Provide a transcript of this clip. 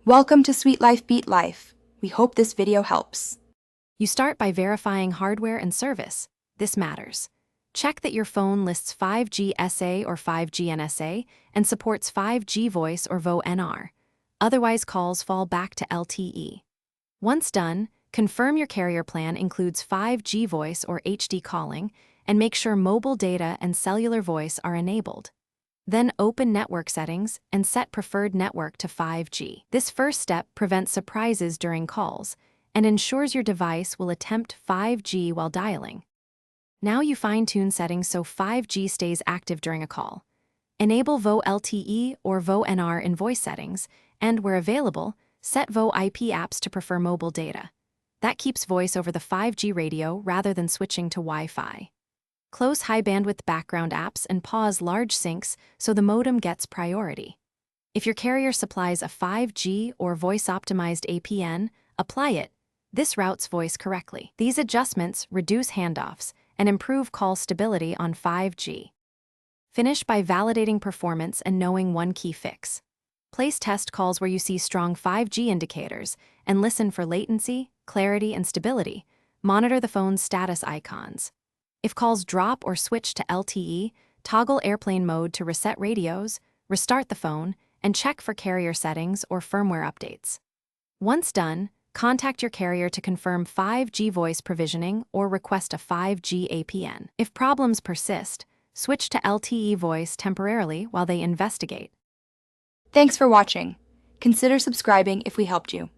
Welcome to Sweet Life Beat Life. We hope this video helps. You start by verifying hardware and service. This matters. Check that your phone lists 5G SA or 5G NSA and supports 5G voice or VoNR. NR. Otherwise, calls fall back to LTE. Once done, confirm your carrier plan includes 5G voice or HD calling and make sure mobile data and cellular voice are enabled. Then open network settings and set preferred network to 5G. This first step prevents surprises during calls and ensures your device will attempt 5G while dialing. Now you fine-tune settings so 5G stays active during a call. Enable VoLTE or VoNR in voice settings, and where available, set VoIP apps to prefer mobile data. That keeps voice over the 5G radio rather than switching to Wi-Fi. Close high-bandwidth background apps and pause large syncs so the modem gets priority. If your carrier supplies a 5G or voice-optimized APN, apply it. This routes voice correctly. These adjustments reduce handoffs and improve call stability on 5G. Finish by validating performance and knowing one key fix. Place test calls where you see strong 5G indicators and listen for latency, clarity, and stability. Monitor the phone's status icons. If calls drop or switch to LTE, toggle airplane mode to reset radios, restart the phone, and check for carrier settings or firmware updates. Once done, contact your carrier to confirm 5G voice provisioning or request a 5G APN. If problems persist, switch to LTE voice temporarily while they investigate. Thanks for watching. Consider subscribing if we helped you.